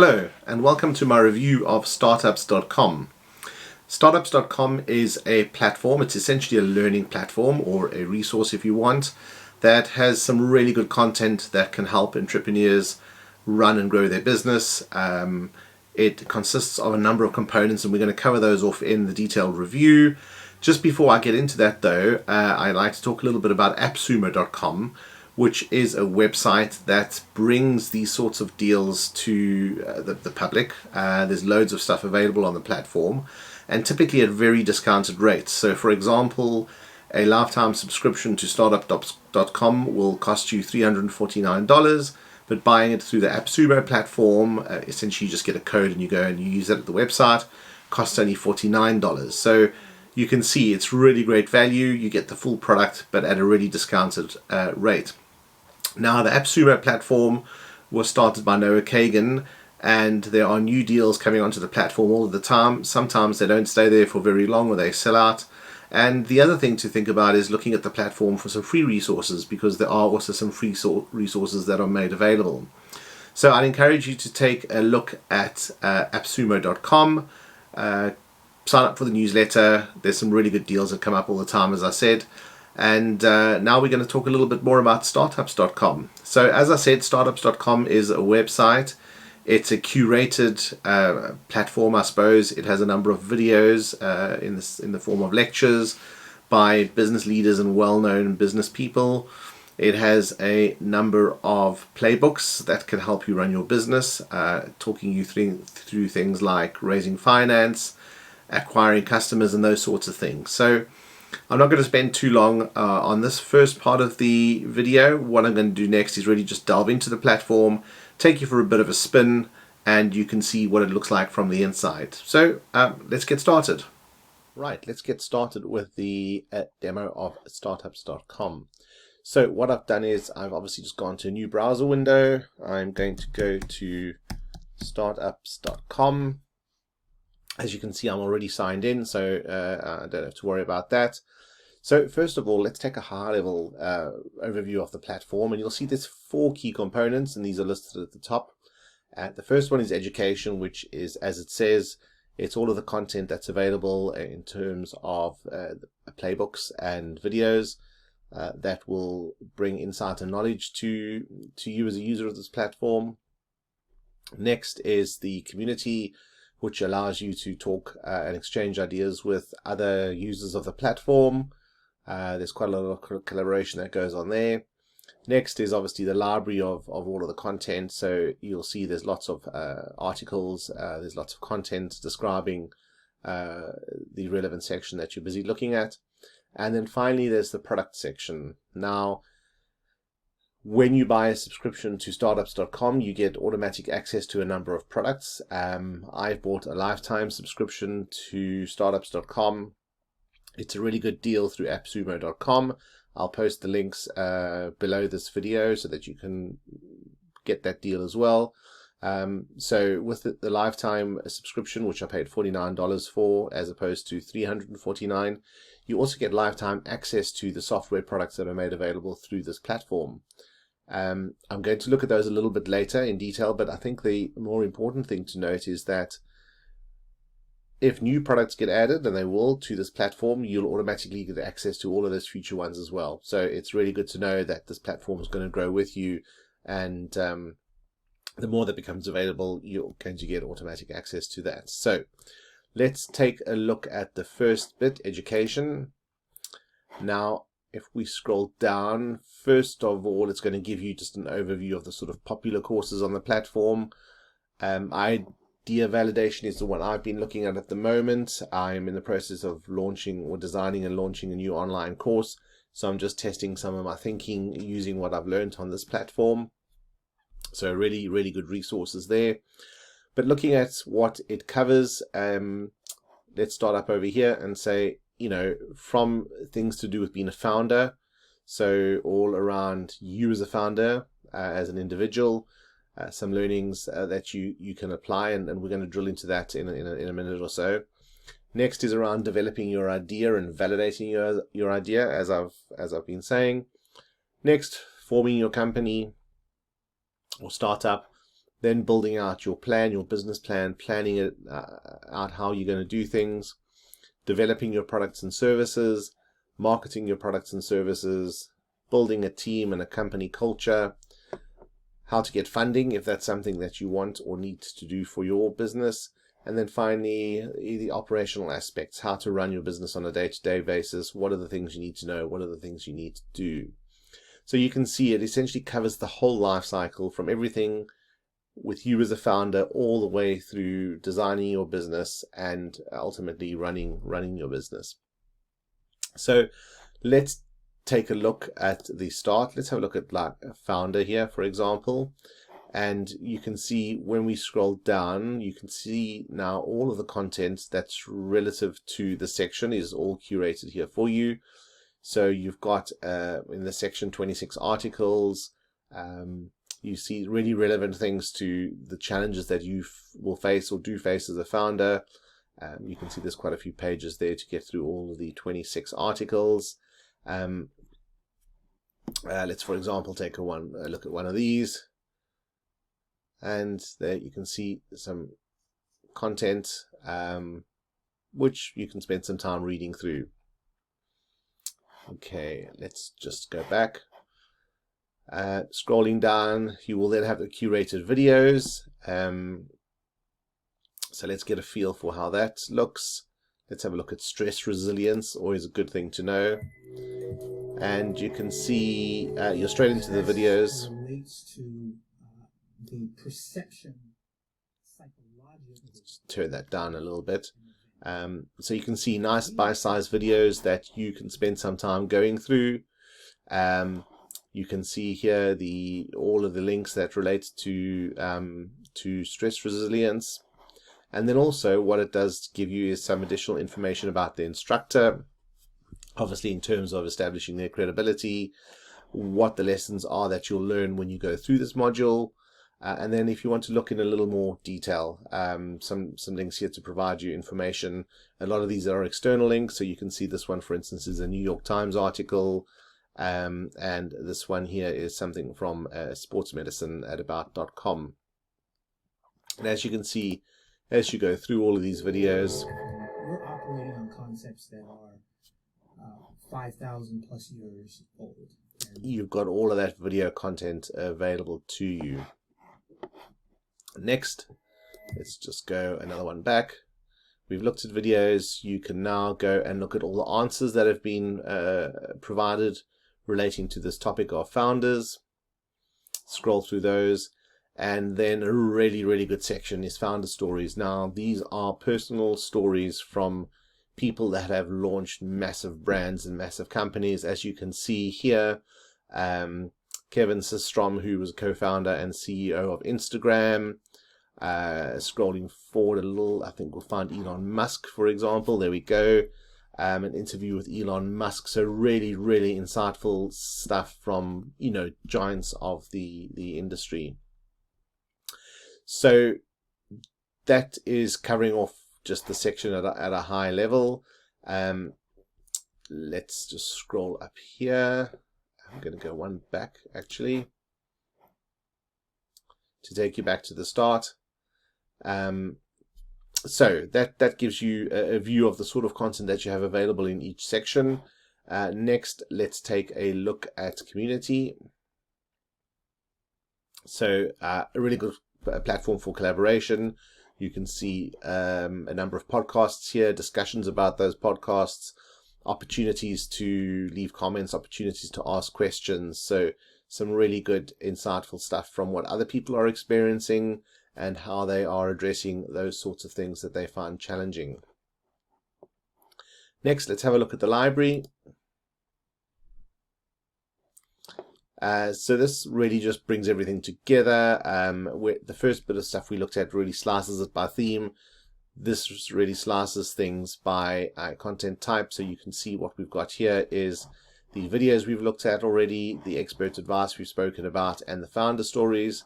Hello and welcome to my review of Startups.com. Startups.com is a platform, it's essentially a learning platform or a resource if you want, that has some really good content that can help entrepreneurs run and grow their business. It consists of a number of components and we're going to cover those off in the detailed review. Just before I get into that though, I'd like to talk a little bit about AppSumo.com, which is a website that brings these sorts of deals to the public. There's loads of stuff available on the platform and typically at very discounted rates. So for example, a lifetime subscription to startup.com will cost you $349, but buying it through the AppSumo platform, essentially you just get a code and you go and you use it at the website, costs only $49. So you can see it's really great value. You get the full product, but at a really discounted rate. Now, the AppSumo platform was started by Noah Kagan, and there are new deals coming onto the platform all of the time. Sometimes they don't stay there for very long or they sell out. And the other thing to think about is looking at the platform for some free resources, because there are also some free resources that are made available. So I'd encourage you to take a look at appsumo.com. Sign up for the newsletter. There's some really good deals that come up all the time, as I said. And now we're going to talk a little bit more about Startups.com. So as I said, Startups.com is a website. It's a curated platform, I suppose. It has a number of videos in the form of lectures by business leaders and well-known business people. It has a number of playbooks that can help you run your business, talking you through things like raising finance, acquiring customers, and those sorts of things. So I'm not going to spend too long on this first part of the video. What I'm going to do next is really just delve into the platform, take you for a bit of a spin, and you can see what it looks like from the inside. So let's get started. Right, let's get started with the demo of Startups.com. So what I've done is I've obviously just gone to a new browser window. I'm going to go to Startups.com. As you can see, I'm already signed in, so I don't have to worry about that. So first of all, let's take a high-level overview of the platform, and you'll see there's 4 key components, and these are listed at the top. The first one is education, which is, as it says, it's all of the content that's available in terms of playbooks and videos that will bring insight and knowledge to you as a user of this platform. Next is the community, which allows you to talk and exchange ideas with other users of the platform. There's quite a lot of collaboration that goes on there. Next is obviously the library of all of the content. So you'll see there's lots of articles, there's lots of content describing the relevant section that you're busy looking at. And then finally, there's the product section. Now, when you buy a subscription to Startups.com, you get automatic access to a number of products. I've bought a lifetime subscription to Startups.com. It's a really good deal through AppSumo.com. I'll post the links below this video so that you can get that deal as well. So with the lifetime subscription, which I paid $49 for as opposed to $349, you also get lifetime access to the software products that are made available through this platform. I'm going to look at those a little bit later in detail, but I think the more important thing to note is that if new products get added, and they will, to this platform, you'll automatically get access to all of those future ones as well. So it's really good to know that this platform is going to grow with you, and the more that becomes available, you're going to get automatic access to that. So let's take a look at the first bit, education. Now, if we scroll down, first of all, it's going to give you just an overview of the sort of popular courses on the platform. Idea validation is the one I've been looking at the moment. I'm in the process of launching or designing and launching a new online course. So I'm just testing some of my thinking using what I've learned on this platform. So really, really good resources there. But looking at what it covers, let's start up over here and say, you know, from things to do with being a founder, so all around you as a founder, as an individual, some learnings that you can apply, and we're going to drill into that in a minute or so. Next is around developing your idea and validating your idea, as I've been saying. Next, forming your company or startup, then building out your plan, your business plan, planning it out how you're going to do things, developing your products and services, marketing your products and services, building a team and a company culture, how to get funding if that's something that you want or need to do for your business, and then finally the operational aspects, how to run your business on a day-to-day basis, what are the things you need to know, what are the things you need to do. So you can see it essentially covers the whole life cycle, from everything with you as a founder all the way through designing your business and ultimately running your business. So let's take a look at the start. Let's have a look at like a founder here, for example. And you can see when we scroll down, you can see now all of the content that's relative to the section is all curated here for you. So you've got in the section 26 articles. You see really relevant things to the challenges that you will face or do face as a founder. You can see there's quite a few pages there to get through all of the 26 articles. Let's, for example, take a look at one of these. And there you can see some content which you can spend some time reading through. Okay, let's just go back. Scrolling down, you will then have the curated videos. So let's get a feel for how that looks. Let's have a look at stress resilience, always a good thing to know. And you can see you're straight into the videos. Relates to the perception psychologically. Let's turn that down a little bit. So you can see nice bite-sized videos that you can spend some time going through. You can see here all of the links that relate to stress resilience. And then also what it does give you is some additional information about the instructor, obviously in terms of establishing their credibility, what the lessons are that you'll learn when you go through this module. And then if you want to look in a little more detail, some links here to provide you information. A lot of these are external links, so you can see this one, for instance, is a New York Times article, and this one here is something from Sports Medicine at about.com. And as you can see, as you go through all of these videos, we're operating on concepts that are 5,000 plus years old. You've got all of that video content available to you. Next, let's just go another one back. We've looked at videos. You can now go and look at all the answers that have been provided relating to this topic of founders. Scroll through those. And then a really, really good section is founder stories. Now, these are personal stories from people that have launched massive brands and massive companies. As you can see here, Kevin Systrom, who was a co-founder and CEO of Instagram. Scrolling forward a little, I think we'll find Elon Musk, for example. There we go. An interview with Elon Musk. So really, really insightful stuff from, giants of the industry. So that is covering off just the section at a high level. Let's just scroll up here. I'm going to go one back, actually, to take you back to the start. So that gives you a view of the sort of content that you have available in each section. Next, let's take a look at community. So a really good platform for collaboration. You can see a number of podcasts here, discussions about those podcasts, opportunities to leave comments, opportunities to ask questions. So some really good, insightful stuff from what other people are experiencing and how they are addressing those sorts of things that they find challenging. Next, let's have a look at the library. So this really just brings everything together. The first bit of stuff we looked at really slices it by theme. This really slices things by content type. So you can see what we've got here is the videos we've looked at already, the expert advice we've spoken about, and the founder stories.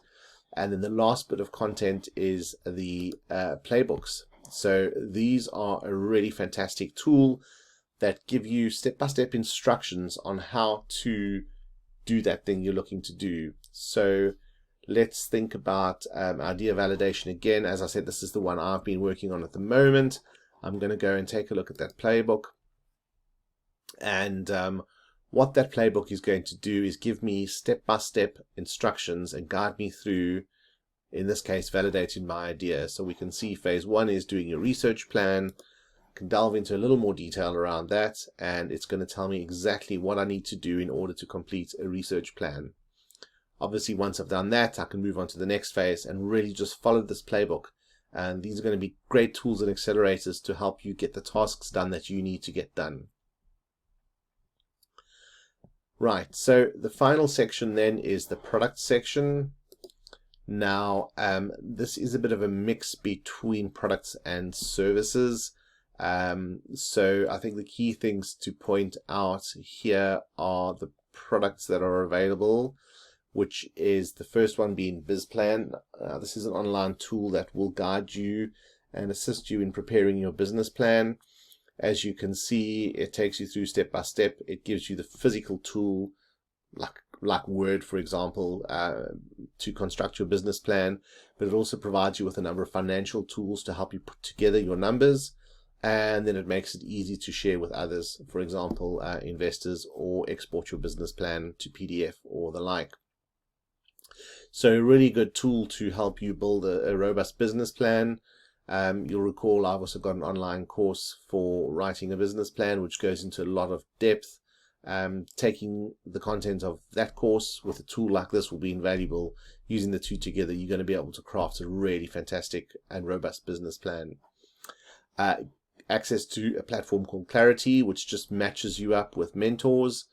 And then the last bit of content is the playbooks. So these are a really fantastic tool that give you step-by-step instructions on how to do that thing you're looking to do. So let's think about idea validation again. As I said, this is the one I've been working on at the moment. I'm going to go and take a look at that playbook. And what that playbook is going to do is give me step-by-step instructions and guide me through, in this case, validating my idea. So we can see phase 1 is doing your research plan. I can delve into a little more detail around that, and it's going to tell me exactly what I need to do in order to complete a research plan. Obviously, once I've done that, I can move on to the next phase and really just follow this playbook. And these are going to be great tools and accelerators to help you get the tasks done that you need to get done. Right, so the final section then is the product section. Now, this is a bit of a mix between products and services. So I think the key things to point out here are the products that are available, which is the first one being BizPlan. This is an online tool that will guide you and assist you in preparing your business plan. As you can see, it takes you through step by step. It gives you the physical tool, like Word, for example, to construct your business plan, but it also provides you with a number of financial tools to help you put together your numbers, and then it makes it easy to share with others, for example, investors, or export your business plan to PDF or the like. So a really good tool to help you build a robust business plan. You'll recall I've also got an online course for writing a business plan, which goes into a lot of depth. Taking the content of that course with a tool like this will be invaluable. Using the two together, you're going to be able to craft a really fantastic and robust business plan. Access to a platform called Clarity, which just matches you up with mentors,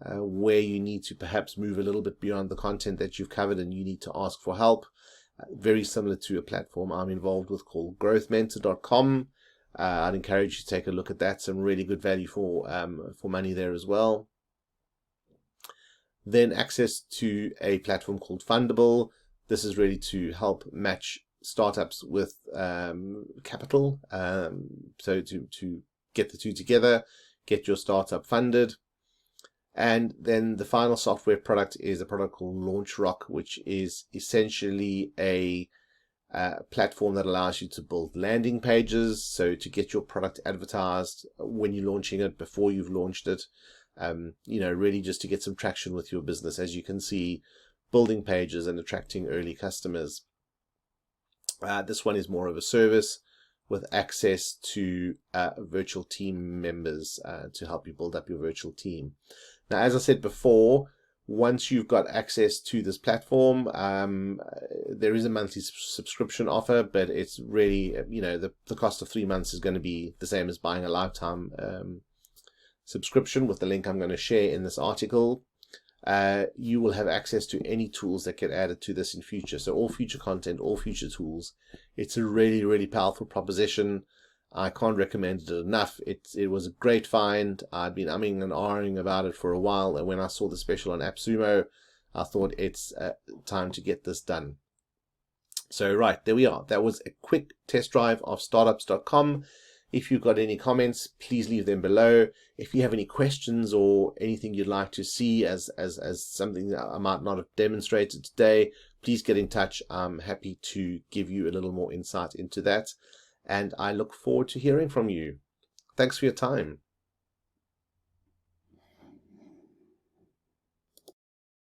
where you need to perhaps move a little bit beyond the content that you've covered and you need to ask for help. Very similar to a platform I'm involved with called growthmentor.com. I'd encourage you to take a look at that. Some really good value for money there as well. Then access to a platform called Fundable. This is really to help match startups with capital. So to get the two together, get your startup funded. And then the final software product is a product called LaunchRock, which is essentially a platform that allows you to build landing pages, so to get your product advertised when you're launching it, before you've launched it, really just to get some traction with your business. As you can see, building pages and attracting early customers. This one is more of a service with access to virtual team members to help you build up your virtual team. Now, as I said before, once you've got access to this platform, there is a monthly subscription offer, but it's really, the cost of 3 months is going to be the same as buying a lifetime subscription with the link I'm going to share in this article. You will have access to any tools that get added to this in future. So all future content, all future tools. It's a really, really powerful proposition. I can't recommend it enough. It was a great find. I'd been umming and ahhing about it for a while, and when I saw the special on AppSumo, I thought it's time to get this done. So right, there we are. That was a quick test drive of startups.com. If you've got any comments, please leave them below. If you have any questions or anything you'd like to see as something that I might not have demonstrated today, please get in touch. I'm happy to give you a little more insight into that. And I look forward to hearing from you. Thanks for your time.